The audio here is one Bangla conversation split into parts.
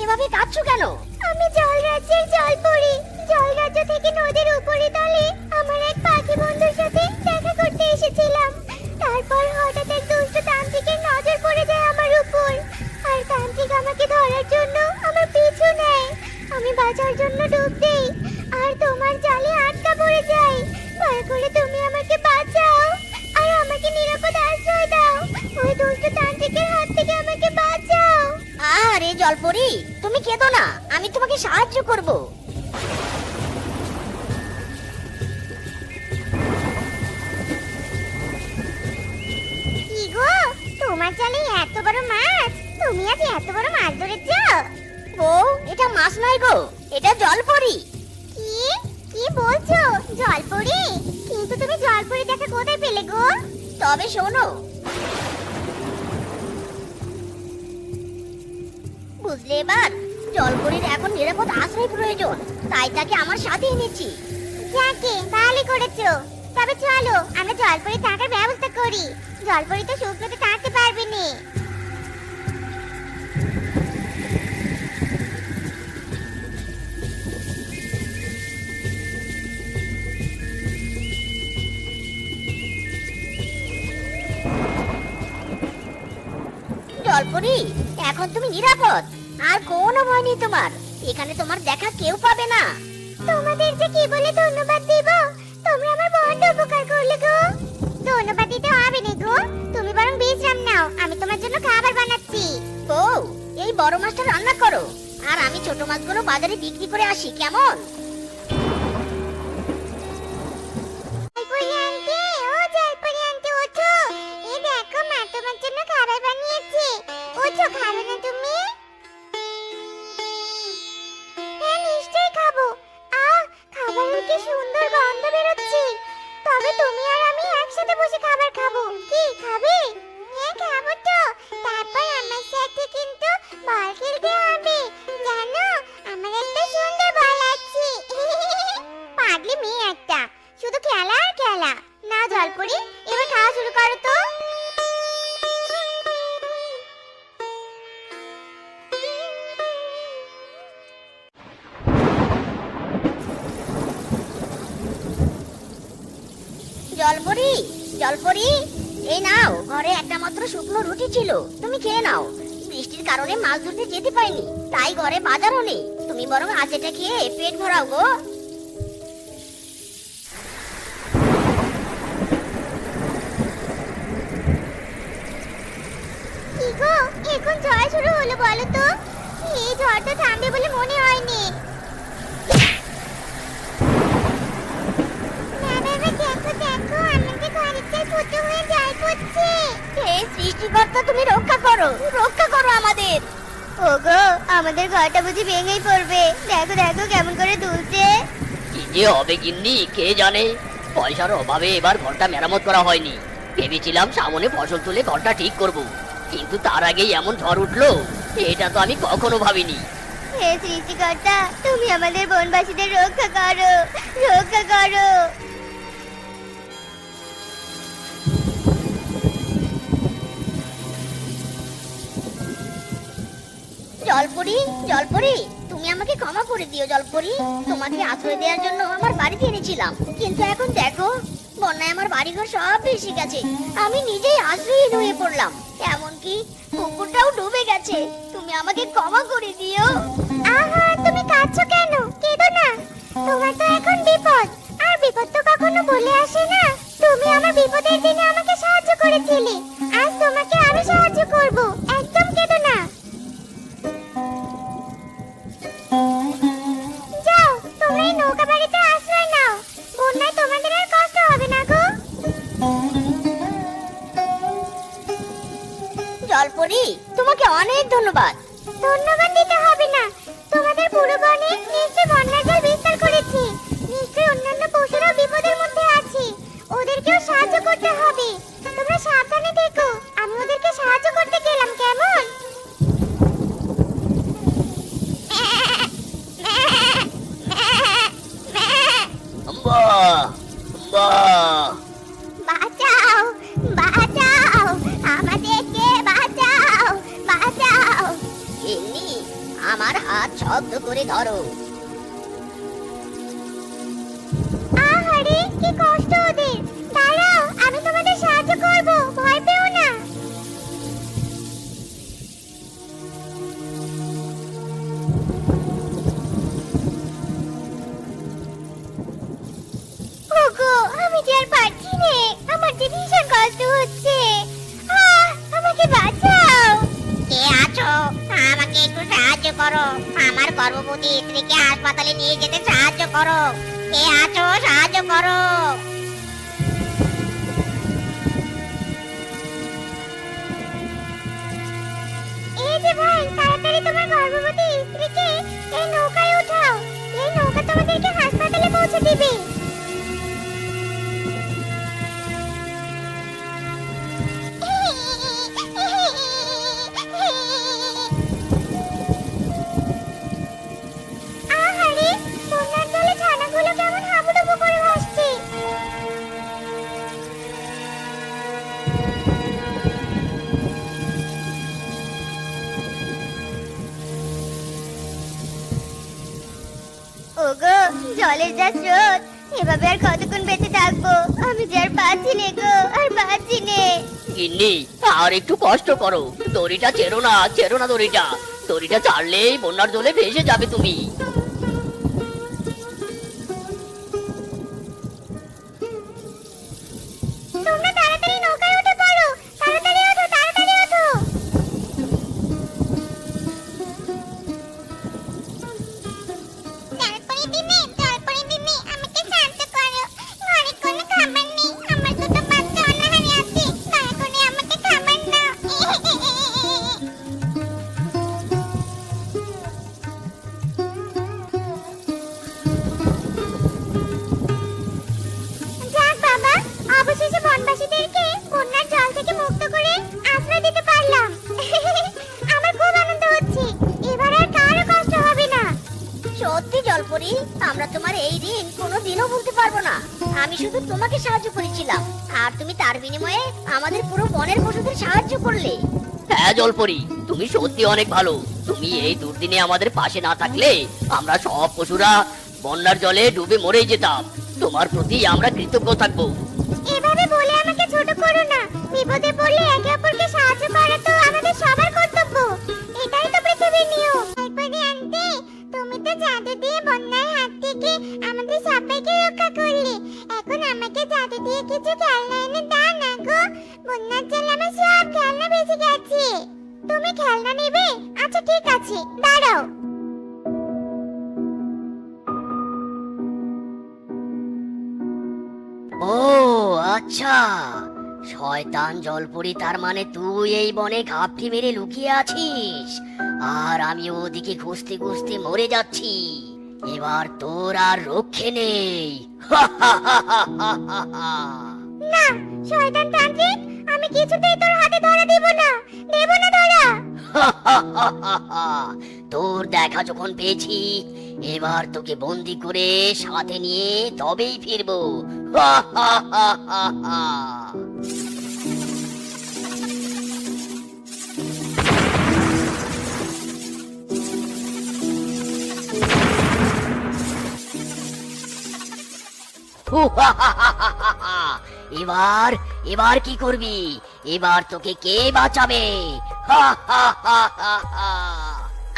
এভাবে কাঁদছো কেন? আমি জলরাজ্যের জলপরি। জলরাজ্য থেকে নদীর উপরিতলে আমার এক পাখি বন্ধুর সাথে দেখা করতে এসেছিলাম। তারপর হঠাৎ এক দুষ্ট তান্ত্রিকের নজর পড়ে যায় আমার উপর, আর তান্ত্রিক আমাকে ধরার জন্য আমার পিছু নেয়। আমি বাঁচার জন্য ডুব দেই, আর তোমার জালে আটকা পড়ে যাই। দয়া করে তুমি আমাকে বাঁচাও, আর আমাকে নিরাপদ আশ্রয় দাও। ওই দুষ্ট তান্ত্রিকের হাত থেকে আমাকে বাঁচাও। আরে জলপরি, তুমি কেঁদো না, আমি তোমাকে সাহায্য করব। কি গো, তোমার জালে এত বড় মাছ? তুমি আজ এত বড় মাছ ধরেছো? বউ, এটা মাছ নয় গো, এটা জলপরি। কি কি বলছো? জলপরি? কিন্তু তুমি জলপরি দেখা কোথায় পেলে গো? তবে শোনো, বুঝলে এবার? জলপরির এখন নিরাপদ আশ্রয় প্রয়োজন, তাই তাকে আমার সাথে এনেছি। যাকে ভালোই করেছো। তবে চলো আমরা জলপরি থাকার ব্যবস্থা করি। জলপরি তো শুকনোতে থাকতে পারবে না। জলপরি, এখন তুমি নিরাপদ, আর কোনো ভয় নেই তোমার। এখানে তোমার দেখা কেউ পাবে না। তোমাদের যে কি বলে ধন্যবাদ দিব। তোমরা আমার বড় উপকার করলে গো। ধন্যবাদ দিতে হবে না গো, তুমি বরং বিশ্রাম নাও। আমি তোমার জন্য খাবার বানাচ্ছি। বউ, এই বড় মাছটা রান্না করো, আর আমি ছোট মাছগুলো বাজারে বিক্রি করে আসি, কেমন? জলপরি আন্টি, ও জলপরি আন্টি, ওঠো। এই দেখো, মা তোমার জন্য খাবার বানিয়েছে। ওঠো, খাবে না তুমি? হ্যাঁ, নিশ্চয়ই খাবো। আহ, খাবারের কি সুন্দর গন্ধ বেরোচ্ছে। তবে তুমি আর আমি একসাথে বসে খাবার খাবো। কি খাবে? হ্যাঁ, খাবো তো। তারপর আমার সাথে কিন্তু বল খেলতে হবে। জানো, আমার একটা সুন্দর বল আছে। পাগলি মেয়ে একটা, শুধু খেলা আর খেলা। না জলপরি, এবার খাওয়া শুরু করো তো। জলপরি, জলপরি, এই নাও, ঘরে একটা মাত্র শুকনো রুটি ছিল, তুমি খেয়ে নাও। বৃষ্টির কারণে মাছ ধরতে যেতে পারিনি, তাই ঘরে বাজারও নেই। তুমি বরং আজ এটা খেয়ে পেট ভরাও গো। কি গো, এখন ঝড় শুরু হলো বলো তো? এই ঝড়টা থামবে বলে মনে হয়নি। না বাবা, দেখো দেখো, আমাদের ঘরের চাল ফুটো হয়ে জল পড়ছে। হে সৃষ্টিকর্তা, তুমি রক্ষা করো, রক্ষা করো আমাদের। ওগো, আমাদের ঘরটা বুঝি ভেঙেই পড়বে। দেখো দেখো কেমন করে দুলছে। কি যে হবে গিন্নি কে জানে। পয়সার অভাবে এবার ঘরটা মেরামত করা হয়নি। ভেবেছিলাম সামনে ফসল তুলে ঘরটা ঠিক করব, কিন্তু তার আগেই এমন ঝড় উঠলো, এটা তো আমি কখনো ভাবিনি। হে সৃষ্টিকর্তা, তুমি আমাদের বনবাসীদের রক্ষা করো, রক্ষা করো। জলপরি, জলপরি, তুমি আমাকে ক্ষমা করে দিও জলপরি। তোমাকে আশ্রয় দেওয়ার জন্য আমার বাড়িতে এনেছিলাম, কিন্তু এখন দেখো, বন্যায় আমার বাড়িঘর সব ভেসে গেছে। আমি নিজেই আশ্রয়হীন হয়ে পড়লাম, এমনকি পুকুরটাও ডুবে গেছে। তুমি আমাকে ক্ষমা করে দিও। আহা, তুমি কাঁদছো কেন? কেঁদো না। তোমার তো এখন বিপদ, আর বিপদ তো কখনো বলে আসে না। তুমি আমার বিপদের দিনে আমাকে সাহায্য করেছিলে, আজ তোমাকে আমি সাহায্য করব। একদম কেঁদো না। যাও, তোমরা এই নৌকা বাড়িতে আশ্রয় নাও। বন্যায় তোমাদের আর কষ্ট হবে না গো। জলপরি, তোমাকে অনেক ধন্যবাদ। ধন্যবাদ দিতে হবে না। তোমাদের পুরো বনে নিশ্চয়ই বন্যার জল বিস্তার করেছে। নিশ্চয়ই অন্যান্য পশুরাও বিপদের মধ্যে আছে, ওদেরকেও সাহায্য করতে হবে। তোমরা সাবধানে থেকো, আমি ওদেরকে সাহায্য করতে গেলাম, কেমন? আম্মা, আম্মা, বাঁচাও, বাঁচাও, আমাদেরকে বাঁচাও, বাঁচাও। আমার হাত শক্ত করে ধরো। আহারে কি কষ্ট ওদের। দাঁড়াও, আমি তোমাদের সাহায্য করব, ভয় পেও না। ওগো, আমি যে আর পারছি নে, আমার যে ভীষণ কষ্ট হচ্ছে। আমাকে বাঁচাও। কে আছো? আমাকে একটু সাহায্য করো। আমার গর্ভবতী স্ত্রীকে হাসপাতালে নিয়ে যেতে সাহায্য করো। কে আছো? সাহায্য করো। এই যে ভাই, তাড়াতাড়ি তোমার গর্ভবতী স্ত্রীকে এই নৌকায় উঠাও। এই নৌকা তোমাদেরকে হাসপাতালে পৌঁছে দিবে। আহারে, বন্যার জলে ছানাগুলো কেমন হাবুডুবু করে ভাসছে। ওগো, জলের যা স্রোত, এভাবে আর কতক্ষণ বেঁচে থাকবো? আমি যে আর পাচ্ছি নে গো, আর পাচ্ছি নে। গিন্নি, আর একটু কষ্ট করো। দড়িটা ছেড়ো না, ছেড়ো না দড়িটা। দড়িটা ছাড়লেই বন্যার জলে ভেসে যাবে তুমি। তোমরা তাড়াতাড়ি নৌকায় উঠে পড়ো। তাড়াতাড়ি ওঠো, তাড়াতাড়ি ওঠো। জলপরি দিদি, জলপরি দিদি, আমাকে সাহায্য করো। ঘরে কোনো খাবার নেই, আমার দুটো বাচ্চা অনাহারে আছে। দয়া করে আমাকে খাবার দাও। যাক বাবা, অবশেষে বনবাসীদেরকে বন্যার জল থেকে মুক্ত করে আশ্রয় দিতে পারলাম। আমার খুব আনন্দ হচ্ছে। এবার আর কারো কষ্ট হবে না। সত্যি জলপরি, আমরা তোমার এই ঋণ কোনোদিনও ভুলতে পারবো না। আমি শুধু তোমাকে সাহায্য করেছিলাম, আর তুমি তার বিনিময়ে আমাদের পুরো বনের পশুদের সাহায্য করলে। হ্যাঁ জলপরি, তুমি সত্যি অনেক ভালো। তুমি এই দুর্দিনে আমাদের পাশে না থাকলে আমরা সব পশুরা বন্যার জলে ডুবে মরেই যেতাম। তোমার প্রতি আমরা কৃতজ্ঞ থাকবো। এভাবে বলে আমাকে ছোট করো না। বিপদে পড়লে একে অপরকে সাহায্য করা তো আমাদের সবার কর্তব্য। এটাই তো পৃথিবীর নিয়ম। জলপরি আন্টি, তুমি তো জাদু দিয়ে বন্যার হাত থেকে আমাদের সবাইকে রক্ষা করলে। এখন আমাকে জাদু দিয়ে কিছু খেলনা এনে দাও না গো। বন্যার জলে আমার সব খেলনা ভেসে গেছে। তুমি খেলনা নেবে? আচ্ছা ঠিক আছে, দাঁড়াও। ও আচ্ছা, শয়তান জলপরি, তার মানে তুই এই বনে ঘাপটি মেরে লুকিয়ে আছিস, আর আমি ওদিকে খুঁজতে খুঁজতে মরে যাচ্ছি। এবার তোর আর রক্ষে নেই। না, শয়তান তান্ত্রিক, আমি কিছুতেই তোর হাতে ধরা দেব না। দেব না ধরা। তোর দেখা যখন পেয়েছি, এবার তোকে বন্দি করে সাথে নিয়ে তবেই ফিরবো। এবার এবার কি করবি? এবার তোকে কে বাঁচাবে?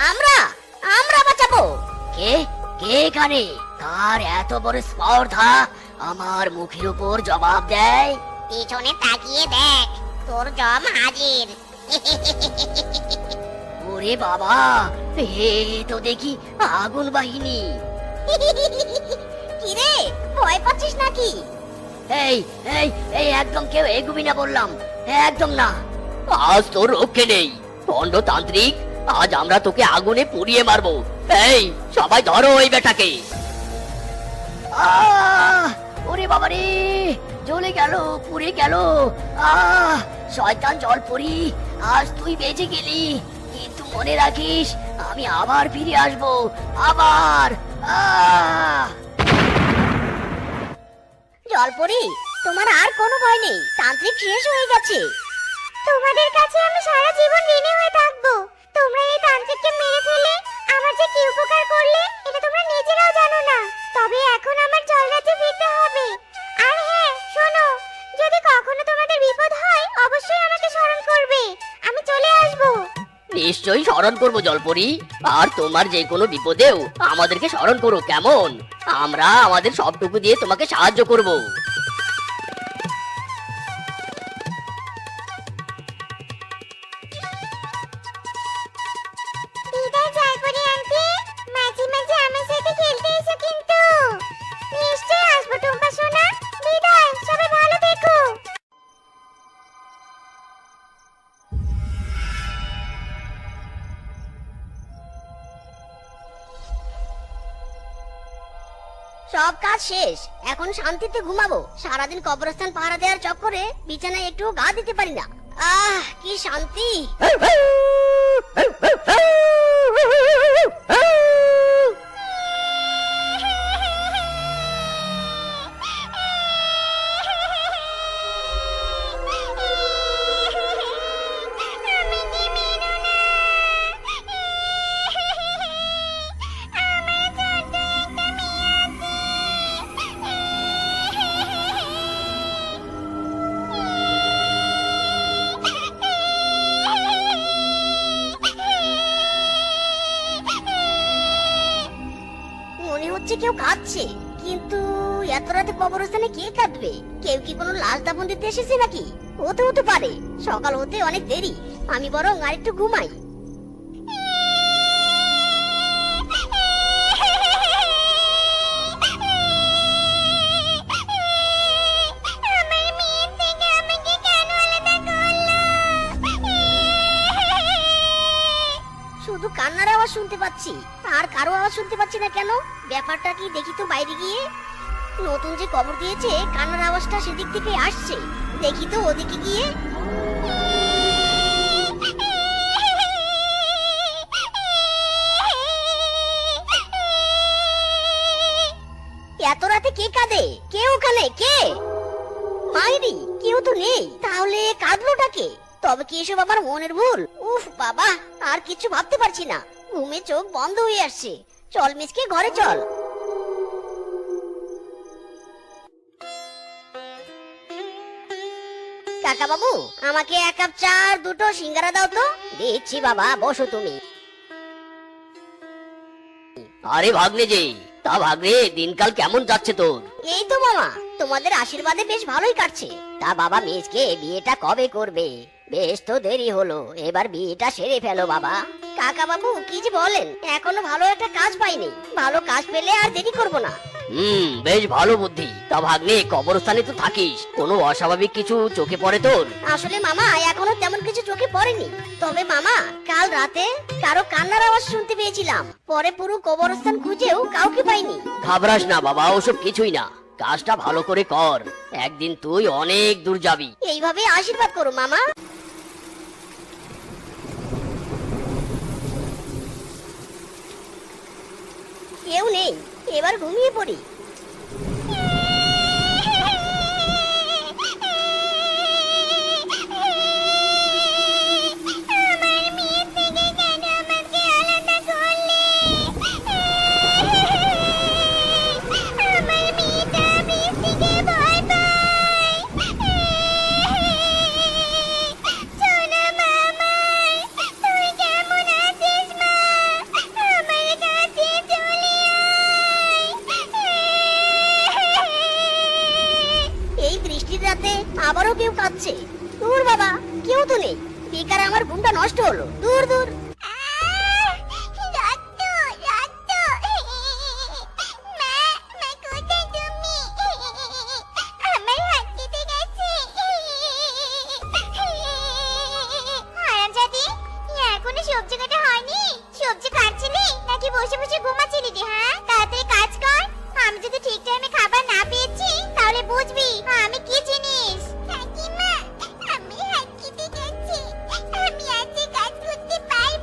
আমরা আমরা বাঁচাবো। কে কে এখানে? কার এত বড় স্পর্ধা আমার মুখের উপর জবাব দেয়? পিছনে তাকিয়ে দেখ, তোর জম হাজির। ওরে বাবা, এ তো দেখি আগুন বাহিনী। কিরে, ভয় পাচ্ছিস নাকি? এই এই এই একদম কেউ এগুবি না বললাম, একদম না। আজ তোর রক্ষে নেই পণ্ডতান্ত্রিক, আজ আমরা তোকে আগুনে পুড়িয়ে মারবো। এই সবাই ধরো ওই বেটাকে। ওরে বাবা রে, জ্বলে গেল, পুড়ে গেল। শয়তান জলপরি, আজ তুই বেঁচে গেলি, কিন্তু মনে রাখিস আমি আবার ফিরে আসবো, আবার। জলপরি, তোমার আর কোনো ভয় নেই, তান্ত্রিক শেষ হয়ে গেছে। তোমাদের কাছে আমি সারা জীবন ঋণী হয়ে থাকবো। তোমরা এই তান্ত্রিককে মেরে ফেলে আমার যে কি উপকার করলে এটা তোমরা নিজেরাও জানো না। তবে এখন আমার জলরাজ্যে ফিরতে হবে। আর হ্যাঁ শোনো, যদি কখনো তোমাদের বিপদ হয় অবশ্যই আমাকে স্মরণ করবে। আমি চলে আসবো। নিশ্চয়ই স্মরণ করবো জলপরি। আর তোমার যে কোনো বিপদেও আমাদেরকে স্মরণ করো কেমন? আমরা আমাদের সবটুকু দিয়ে তোমাকে সাহায্য করব। বিদায় জলপরি আন্টি, মাঝে মাঝে আমার সাথে খেলতে এসো কিন্তু। নিশ্চয়ই আসবো টুম্পা সোনা। বিদায়, সবাই ভালো থেকো। সব কাজ শেষ, এখন শান্তিতে ঘুমাবো। সারাদিন কবরস্থান পাহারা দেওয়ার চক্করে বিছানায় একটু গা দিতে পারি না। কি শান্তি। মনে হচ্ছে কেউ কাঁদছে, কিন্তু এত রাতে কবরস্থানে কে কাঁদবে? কেউ কি কোনো লাশ দাফন দিতে এসেছে নাকি? হতে পারে, সকাল হতে অনেক দেরি। আমি বরং আরেকটু ঘুমাই। শুধু কান্নার আওয়াজ শুনতে পাচ্ছি, আর কারো আওয়াজ শুনতে পাচ্ছি না কেন? ব্যাপারটা কি দেখি তো বাইরে গিয়ে। নতুন যে কবর দিয়েছে, কান্নার আওয়াজটা সেদিক থেকে আসছে। দেখি তো ওদিকে গিয়ে। এত রাতে কে কাঁদে? কে ওখানে? কে? মাইরি, কেউ তো নেই। তাহলে কাঁদলোটা কে? তবে কি এসব আমার মনের ভুল? উফ বাবা, আর কিছু ভাবতে পারছি না। ঘুমে চোখ বন্ধ হয়ে আসছে। চল মিসকে, ঘরে চল। কাকা বাবু, আমাকে এক কাপ চা আর দুটো সিঙ্গারা দাও তো। দিচ্ছি বাবা, বসো তুমি। আরে ভাগ্নে যে, তা ভাগ্নে দিনকাল কেমন যাচ্ছে তোর? এই তো মামা, তোমাদের আশীর্বাদে বেশ ভালোই কাটছে। তা বাবা মিসকে বিয়েটা কবে করবে? বেশ তো দেরি হলো, এবার বিয়েটা সেরে ফেলো বাবা। কাকা বাবু কি যে বলেন, এখনো ভালো একটা কাজ পাইনি। ভালো কাজ পেলে আর দেরি করব না। বেশ ভালো বুদ্ধি। তা ভাগ্নে কবরস্থানে তো থাকিস, কোনো অস্বাভাবিক কিছু চোখে পড়ে তোর? আসলে মামা এখনো তেমন কিছু চোখে পড়েনি। তবে মামা, কাল রাতে কারো কান্নার আওয়াজ শুনতে পেয়েছিলাম। পরে পুরো কবরস্থান খুঁজেও কাউকে পাইনি। ঘাবড়াস না বাবা, ওসব কিছুই না। কাজটা ভালো করে কর, একদিন তুই অনেক দূর যাবি। এইভাবে আশীর্বাদ করো মামা। কেউ নেই, এবার ঘুমিয়ে পড়ি। এই বৃষ্টির রাতে আবারও কেউ কাঁদছে। দূর বাবা, কেউ তো নেই। বেকার আমার ঘুমটা নষ্ট হলো। দূর দূর। সবজি কাটা হয়নি? সবজি কাটছিলি নাকি বসে বসে ঘুমাচ্ছিলি রে? হ্যাঁ, তাড়াতাড়ি কাজ কর। আমি যদি ঠিক টাইমে খাবার না পেয়েছি তাহলে বুঝবি আমি কি জিনিস। কাকিমা, আমি হাত কেটে গেছি, আমি আজকে কাজ করতে পারবো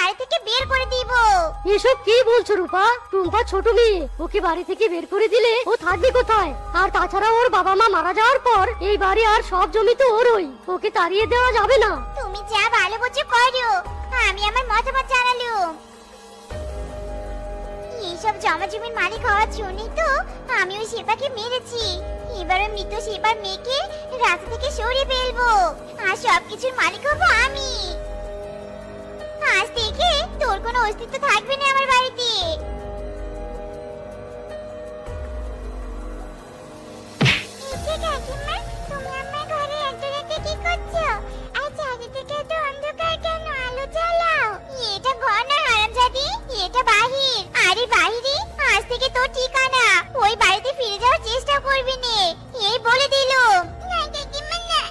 বাড়ি থেকে বের করে দিব। এসব কি বলছো রূপা? টুম্পা ছোট মেয়ে, ওকে বাড়ি থেকে বের করে দিলে ও থাকবে কোথায়? আর তাছাড়া ওর বাবা মা মারা যাওয়ার পর এই বাড়ি আর সব জমি তো ওরই, ওকে তাড়িয়ে দেওয়া যাবে না। তুমি যা ভালো বুঝো করো, আমি আমার মতামত জানালুম। এইসব জমা জমির মালিক হওয়ার জন্যই তো আমি ওই শেফাকে মেরেছি। এবার ওই মৃত শেফার মেয়েকে রাস্তা থেকে সরিয়ে ফেলবো, আর সবকিছুর মালিক হবো আমি। আজ থেকে তোর কোনো অস্তিত্ব থাকবে না আমার বাড়িতে। এই যে কাকিমা, তুমি আমার ঘরে এত রাতে কি করছো? আর চারিদিকে তো অন্ধকার কেন? আলো জ্বালাও। এটা ঘর না হারামজাদি, এটা বাহির। আরে বাহিরে, আজ থেকে তোর ঠিকানা। ওই বাড়িতে ফিরে যাওয়ার চেষ্টা করবি না, এই বলে দিলুম। না কাকিমা না,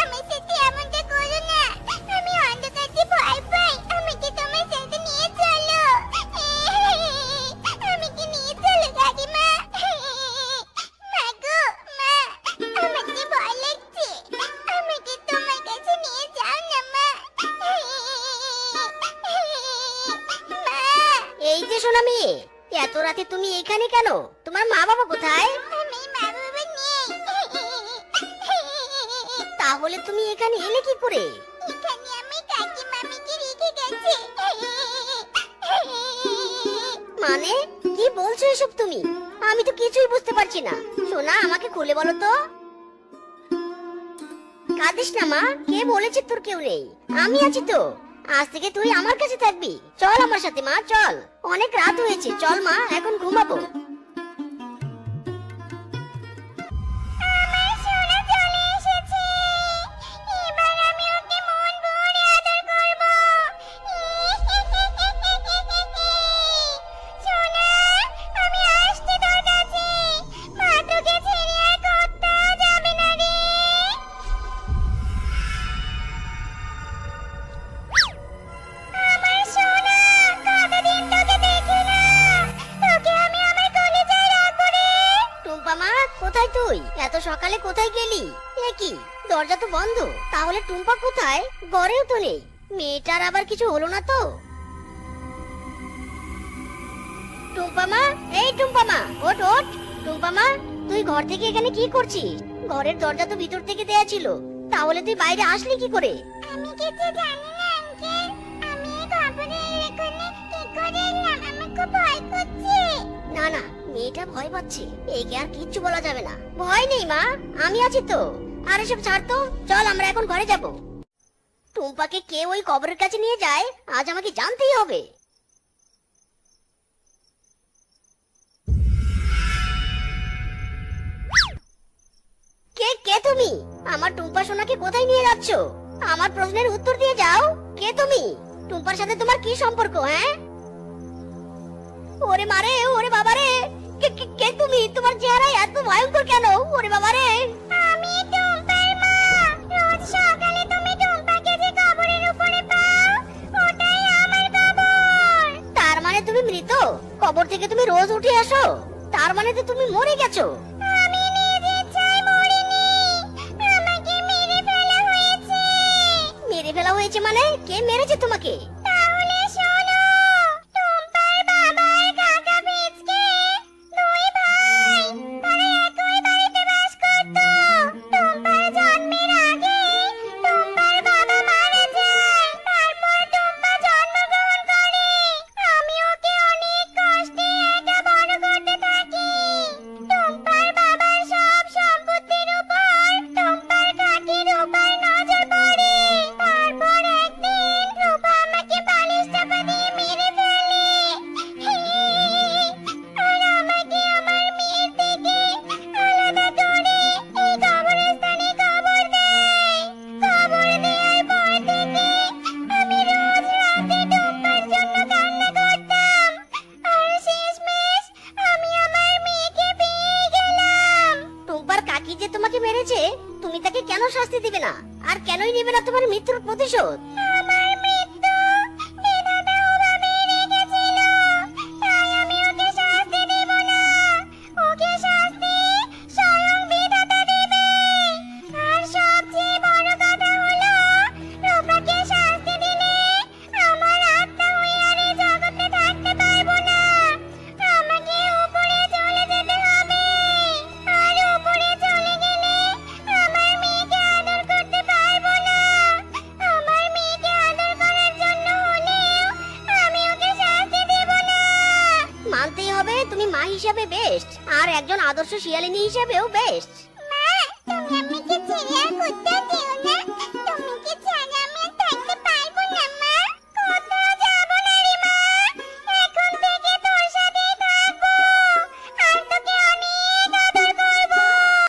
আমার সাথে এমনটা করো না। আমি অন্ধকারকে ভয় পাই। আমাকে তোমার সাথে নিয়ে চলো। আমাকে নিয়ে চলো কাকিমা। মা গো, মা, আমাকে ভয় লাগছে। আমাকে তোমার কাছে নিয়ে যাও না মা। মা, এই যে সোনা মেয়ে, এত রাতে তুমি এখানে কেন? তোমার মা বাবা কোথায়? আমি মা বাবা নেই। তাহলে তুমি এখানে এলে কি করে? এখানে আমি কাকি মামিকে রেখে গেছে। মানে কি বলছো এসব তুমি? আমি তো কিছুই বুঝতে পারছি না। সোনা, আমাকে খুলে বলো তো। কাঁদিস না মা, কে বলেছে তোর কেউ নেই? আমি আছি তো। আজ থেকে তুই আমার কাছে থাকবি। চল আমার সাথে মা, চল। অনেক রাত হয়েছে, চল মা, এখন ঘুমাবো। আমার সোনা চলে এসেছে। এবার আমি ওকে মন ভরে আদর করব। সোনা, আমি আসছি তোর কাছে। মা তোকে ছেড়ে আর কোথাও যাবে না রে। আমার সোনা, কতদিন তোকে দেখি না। তোকে আমি আমার কলেজায় রাখবো রে। টুম্পা মা, কোথায় তুই? এত সকালে কোথায় গেলি? এ কি, দরজা তো বন্ধ। তাহলে টুম্পা কোথায়? ঘরেও তো নেই। মেয়েটার আবার কিছু হলো না তো? টুম্পা মা, এই টুম্পা মা, ওঠ ওঠ। টুম্পা মা, তুই ঘর থেকে এখানে কি করছিস? ঘরের দরজা তো ভিতর থেকে দেয়া ছিল, তাহলে তুই বাইরে আসলি কি করে? আমি কিছু জানি না আঙ্কেল। আমি এই খবরের এখানে কি করে এলাম? আমার খুব ভয় করছে। না না, মেয়েটা ভয় পাচ্ছে, একে আর কিচ্ছু বলা যাবে না। ভয় নেই মা, আমি আছি তো। আর এসব ছাড় তো, চল আমরা এখন ঘরে যাব। টুম্পাকে কে ওই কবরের কাছে নিয়ে যায় আজ আমাকে জানতেই হবে। কে কে তুমি? আমার টুম্পা সোনাকে কোথায় নিয়ে যাচ্ছ? আমার প্রশ্নের উত্তর দিয়ে যাও। কে তুমি? টুম্পার সাথে তোমার কি সম্পর্ক? হ্যাঁ, ওরে মারে, ওরে বাবারে, কে কে কে তুমি? তোমার চেহারা এত ভয়ঙ্কর কেন? ওরে বাবারে, আমি টুম্পার মা। রোজ সকালে তুমি টুম্পাকে যে কবরের উপরে পাও, ওটাই আমার কবর। তার মানে তুমি মৃত? কবর থেকে তুমি রোজ উঠে আসো? তার মানে তো তুমি মরে গেছো। আমি নিজ ইচ্ছায় মরিনি। আমাকে মেরে ফেলা হয়েছে। মেরে ফেলা হয়েছে মানে? কে মেরেছে তোমাকে? তাহলে শোনো, টুম্পার বাবা আর কাকা পিচকে দুই ভাই, তারা একই বাড়িতে বাস করত। টুম্পার জন্মের আগে টুম্পার বাবা মারা যায়। তারপর টুম্পা জন্মগ্রহণ করে। আমি ওকে অনেক কষ্টে একা বড় করতে থাকি। টুম্পার বাবার সব সম্পত্তির উপর টুম্পার কাকি রূপার নজর পড়ে। তারপর একদিন রূপা আমাকে বালিশ চাপা দিয়ে মেরে ফেলে। আর আমাকে আমার মেয়ের থেকে আলাদা করে এই কবরস্থানে কবর দেয়। কবর দেওয়ার পর থেকে আমি রোজ রাতে টুম্পার জন্য কান্না করতাম। আর শেষমেশ আমি আমার মেয়েকে পেয়ে গেলাম। টুম্পার কাকি যে তোমাকে মেরেছে, তুমি তাকে কেন শাস্তি দিবে না? আর কেনই নেবে না তোমার মৃত্যুর প্রতিশোধ? আমার মৃত্যু বিধাতা ওভাবেই রেখেছিল, তাই আমি ওকে শাস্তি দেব না। ওকে শাস্তি স্বয়ং বিধাতা দেবে। আর সবচেয়ে বড় কথা হলো, রূপাকে শাস্তি দিলে আমার আত্মা হিসাবে বেস্ট, আর একজন আদর্শ শিয়ালিনী হিসাবেও বেস্ট। মা, তুমি আমাকে ছেড়ে আর কোথাও